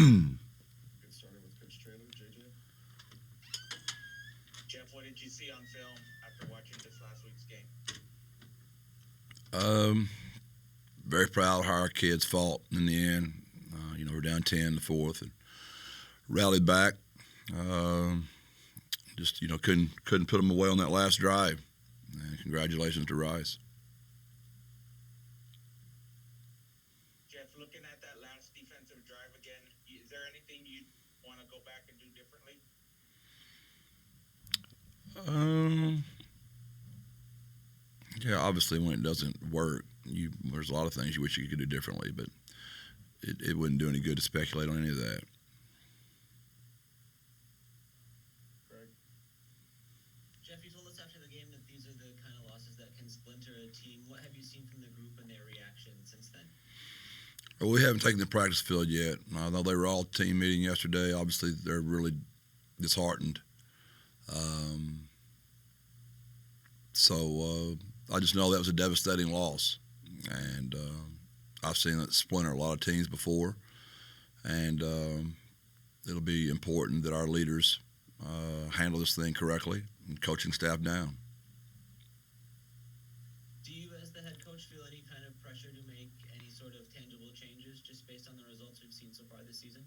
Get started with Coach Traylor, JJ. Jeff, what did you see on film after watching this last week's game? Um, Very proud of how our kids fought in the end. We're down 10 in the fourth and rallied back. Just couldn't put them away on that last drive. And congratulations to Rice. Jeff, looking at that last defensive drive again, is there anything you'd want to go back and do differently? Yeah, obviously when it doesn't work, there's a lot of things you wish you could do differently, but it wouldn't do any good to speculate on any of that. Jeff, you told us after the game that these are the kind of losses that can splinter a team. What have you seen from the group and their reaction since then? Well, we haven't taken the practice field yet. I know they were all team meeting yesterday. Obviously, they're really disheartened. So I just know that was a devastating loss. And I've seen it splinter a lot of teams before. And it'll be important that our leaders handle this thing correctly and coaching staff down. Do you, as the head coach, feel any kind of pressure to make any sort of tangible changes just based on the results we've seen so far this season?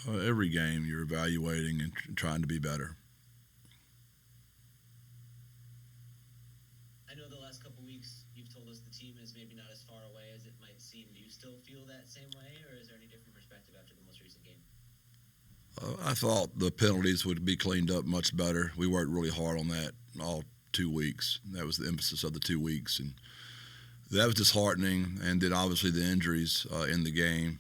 Every game you're evaluating and trying to be better. I know the last couple weeks you've told us the team is maybe not as far away as it might seem. Do you still feel that same way, or is there any different perspective after the most recent game? I thought the penalties would be cleaned up much better. We worked really hard on that all 2 weeks. That was the emphasis of the 2 weeks, and that was disheartening. And then obviously the injuries in the game,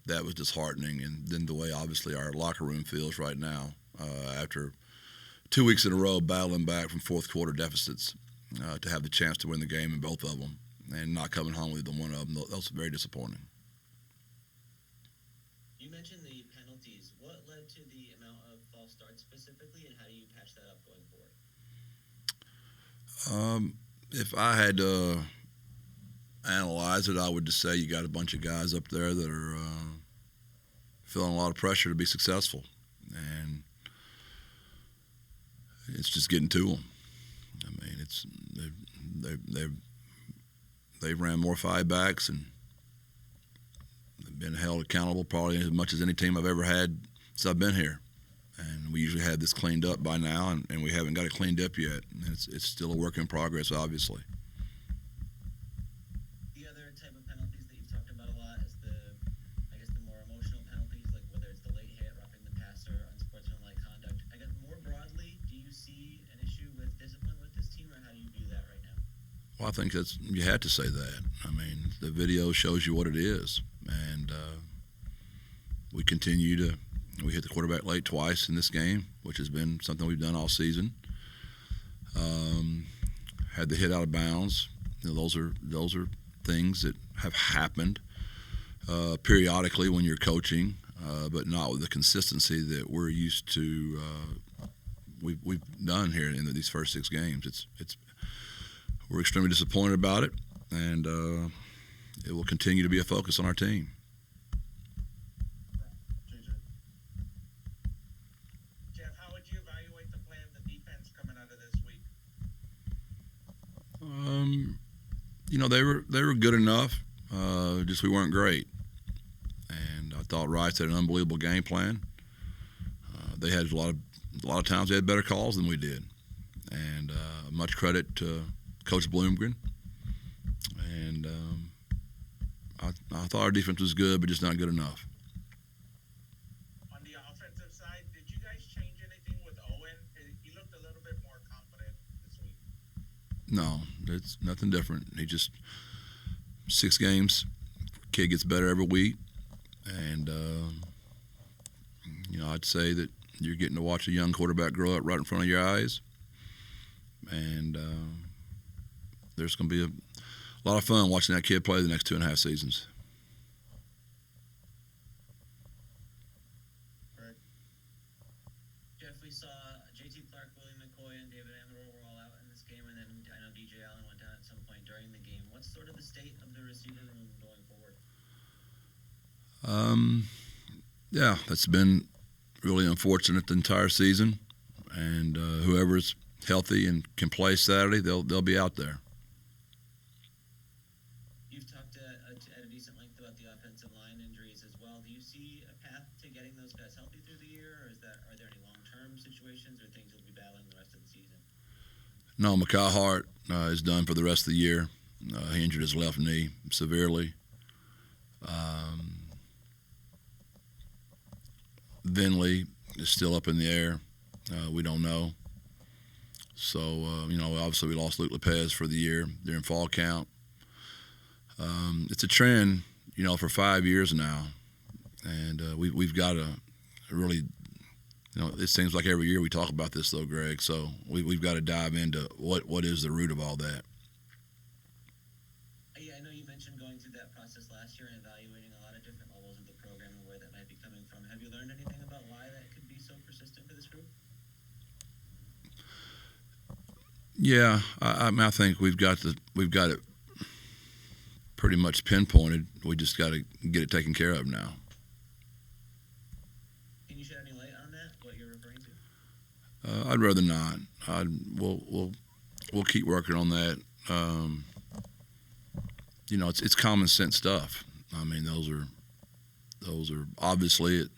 that was disheartening. And then the way obviously our locker room feels right now after 2 weeks in a row battling back from fourth quarter deficits to have the chance to win the game in both of them and not coming home with either one of them. That was very disappointing. You mentioned the penalties. What led to the amount of false starts specifically, and how do you patch that up going forward? If I had to analyze it, I would just say you got a bunch of guys up there that are feeling a lot of pressure to be successful, and it's just getting to them. I mean, they've ran more 5-backs and they've been held accountable probably as much as any team I've ever had since I've been here. And we usually have this cleaned up by now, and we haven't got it cleaned up yet. And it's still a work in progress, obviously. The other type of penalties that you've talked about a lot is the more emotional penalties, like whether it's the late hit, roughing the passer, unsportsmanlike conduct. I guess more broadly, do you see an issue with discipline with this team, or how do you view that right now? Well, I think you had to say that. I mean, the video shows you what it is, and we hit the quarterback late twice in this game, which has been something we've done all season. Had the hit out of bounds. Those are things that have happened periodically when you're coaching, but not with the consistency that we're used to. We've done here in these first 6 games. We're extremely disappointed about it, and it will continue to be a focus on our team. Jeff, how would you evaluate the play of the defense coming out of this week? They were good enough. Just we weren't great, and I thought Rice had an unbelievable game plan. They had a lot of times they had better calls than we did, and much credit to Coach Bloomgren. And I thought our defense was good, but just not good enough. On the offensive side, did you guys change anything with Owen? He looked a little bit more confident this week. No, it's nothing different. He just 6 games, kid gets better every week, and I'd say that you're getting to watch a young quarterback grow up right in front of your eyes, and there's going to be a lot of fun watching that kid play the next 2.5 seasons. Jeff, we saw J.T. Clark, William McCoy, and David Amaral were all out in this game, and then I know DJ Allen went down at some point during the game. What's sort of the state of the receiver room going forward? Yeah, that's been really unfortunate the entire season. And whoever's healthy and can play Saturday, they'll be out there. You've talked at a decent length about the offensive line injuries as well. Do you see a path to getting those guys healthy through the year, or are there any long-term situations or things you'll be battling the rest of the season? No, Mekhi Hart is done for the rest of the year. He injured his left knee severely. Vinley is still up in the air. We don't know. So, obviously we lost Luke Lopez for the year during fall camp. It's a trend, for 5 years now. And we've got to really, it seems like every year we talk about this, though, Greg. So we've got to dive into what is the root of all that. Yeah, I know you mentioned going through that process last year and evaluating a lot of different levels of the program and where that might be coming from. Have you learned anything about why that could be so persistent for this group? Yeah, I think we've got it pretty much pinpointed. We just got to get it taken care of now. Can you shed any light on that? What you're referring to? I'd rather not. We'll keep working on that. It's common sense stuff. I mean, those are obviously it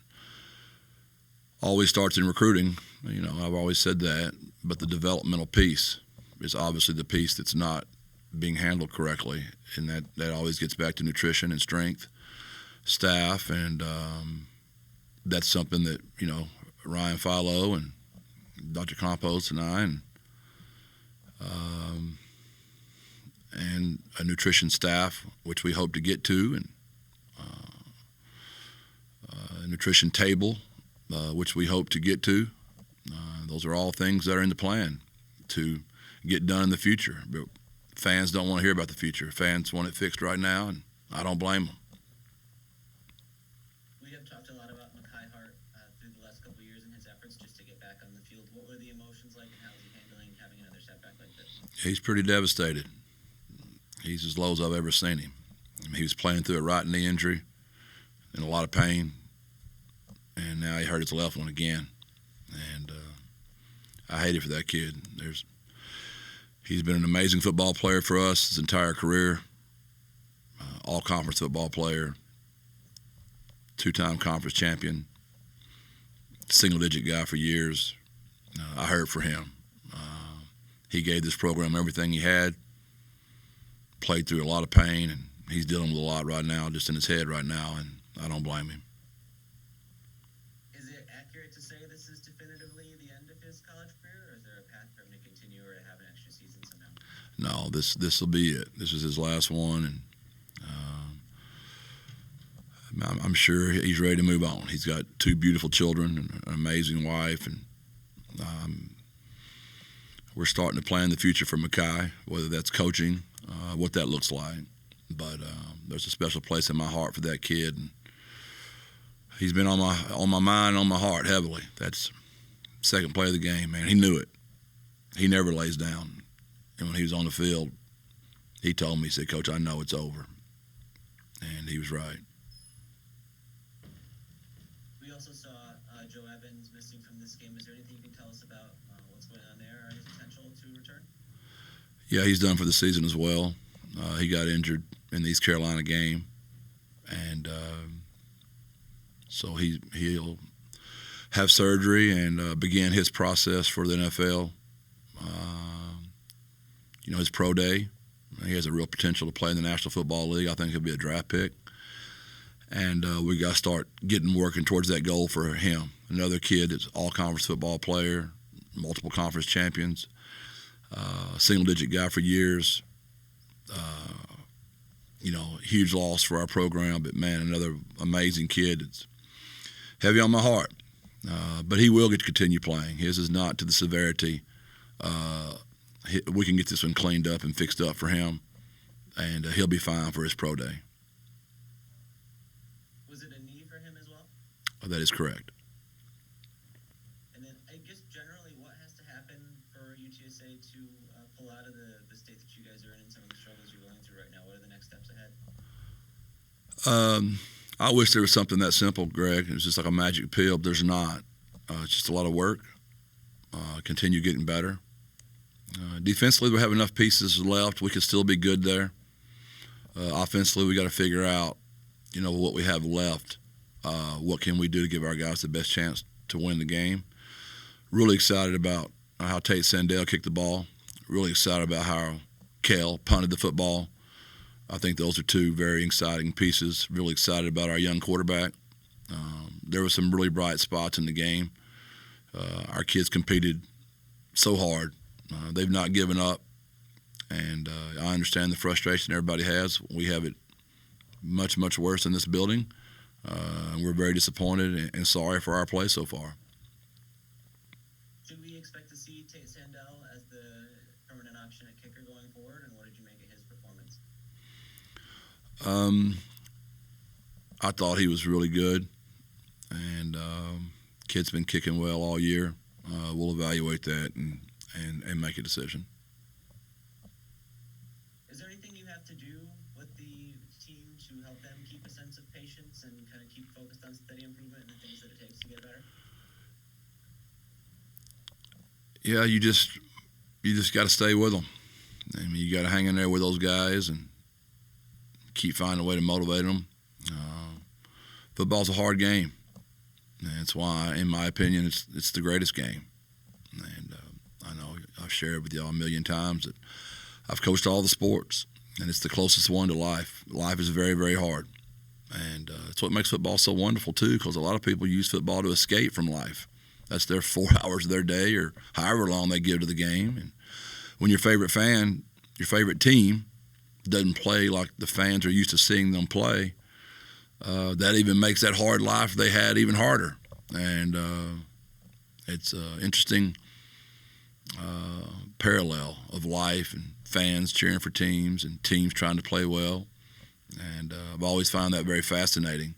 always starts in recruiting. I've always said that, but the developmental piece is obviously the piece that's not being handled correctly, and that always gets back to nutrition and strength, staff, and that's something that Ryan Philo and Dr. Campos and I and a nutrition staff, which we hope to get to, and a nutrition table, which we hope to get to. Those are all things that are in the plan to get done in the future. But fans don't want to hear about the future. Fans want it fixed right now, and I don't blame them. We have talked a lot about Mekhi Hart through the last couple of years in his efforts just to get back on the field. What were the emotions like, and how is he handling having another setback like this? He's pretty devastated. He's as low as I've ever seen him. He was playing through a right knee injury in a lot of pain, and now he hurt his left one again. And I hate it for that kid. He's been an amazing football player for us his entire career, all-conference football player, two-time conference champion, single-digit guy for years. I hurt for him. He gave this program everything he had, played through a lot of pain, and he's dealing with a lot right now, just in his head right now, and I don't blame him. Is it accurate to say this is definitively the end of his college career, or is there a path for him to continue or to have an extra season somehow? No, this will be it. This is his last one, and I'm sure he's ready to move on. He's got 2 beautiful children and an amazing wife, and we're starting to plan the future for Mekhi, whether that's coaching, what that looks like. But there's a special place in my heart for that kid, and he's been on my mind, on my heart heavily. That's second play of the game, man. He knew it. He never lays down. And when he was on the field, he told me, he said, "Coach, I know it's over." And he was right. We also saw Joe Evans missing from this game. Is there anything you can tell us about what's going on there or his potential to return? Yeah, he's done for the season as well. He got injured in the East Carolina game, and so he'll have surgery and begin his process for the NFL. His pro day, he has a real potential to play in the National Football League. I think he'll be a draft pick. And we got to start working towards that goal for him. Another kid that's all-conference football player, multiple conference champions, single-digit guy for years. Huge loss for our program, but, man, another amazing kid. It's heavy on my heart. But he will get to continue playing. His is not to the severity. We can get this one cleaned up and fixed up for him, and he'll be fine for his pro day. Was it a knee for him as well? That is correct. And then I guess generally what has to happen for UTSA to pull out of the state that you guys are in and some of the struggles you're going through right now? What are the next steps ahead? I wish there was something that simple, Greg. It was just like a magic pill, but there's not. It's just a lot of work. Continue getting better. Defensively, we have enough pieces left. We could still be good there. Offensively, we got to figure out, what we have left. What can we do to give our guys the best chance to win the game? Really excited about how Tate Sandell kicked the ball. Really excited about how Kel punted the football. I think those are two very exciting pieces. Really excited about our young quarterback. There were some really bright spots in the game. Our kids competed so hard. They've not given up, and I understand the frustration everybody has. We have it much, much worse in this building. We're very disappointed and sorry for our play so far. Should we expect to see Tate Sandell as the permanent option at kicker going forward, and what did you make of his performance? I thought he was really good, and kid's been kicking well all year. We'll evaluate that and make a decision. Is there anything you have to do with the team to help them keep a sense of patience and kind of keep focused on steady improvement and the things that it takes to get better? Yeah, you just got to stay with them. I mean, you got to hang in there with those guys and keep finding a way to motivate them. Football's a hard game. And that's why, in my opinion, it's the greatest game. And I know I've shared with y'all a million times that I've coached all the sports, and it's the closest one to life. Life is very, very hard. And it's what makes football so wonderful, too, because a lot of people use football to escape from life. That's their 4 hours of their day or however long they give to the game. And when your favorite team doesn't play like the fans are used to seeing them play, that even makes that hard life they had even harder. And it's an interesting parallel of life and fans cheering for teams and teams trying to play well. And I've always found that very fascinating,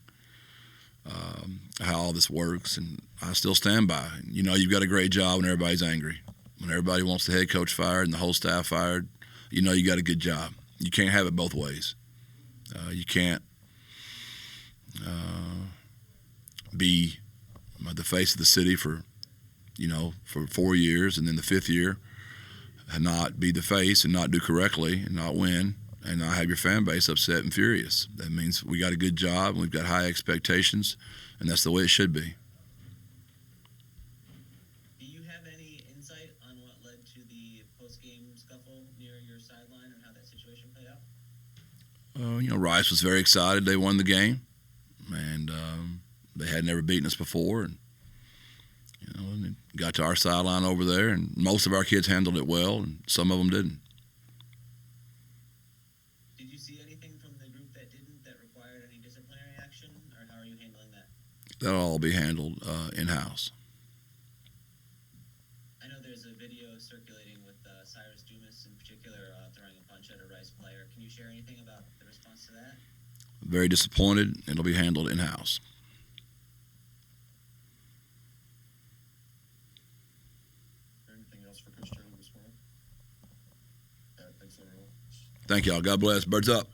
how all this works. And I still stand by. You've got a great job when everybody's angry. When everybody wants the head coach fired and the whole staff fired, you got a good job. You can't have it both ways. You can't be the face of the city for 4 years, and then the 5th year and not be the face and not do correctly and not win and not have your fan base upset and furious. That means we got a good job and we've got high expectations, and that's the way it should be. Do you have any insight on what led to the post-game scuffle near your sideline and how that situation played out? Rice was very excited. They won the game, and they had never beaten us before. And and it got to our sideline over there, and most of our kids handled it well, and some of them didn't. Did you see anything from the group that didn't that required any disciplinary action, or how are you handling that? That'll all be handled in-house. I know there's a video circulating with Cyrus Dumas in particular throwing a punch at a Rice player. Can you share anything about the response to that? Very disappointed. It'll be handled in-house. Anything else for Coach Traylor this morning? All right, thanks everyone. Thank y'all. God bless. Birds up.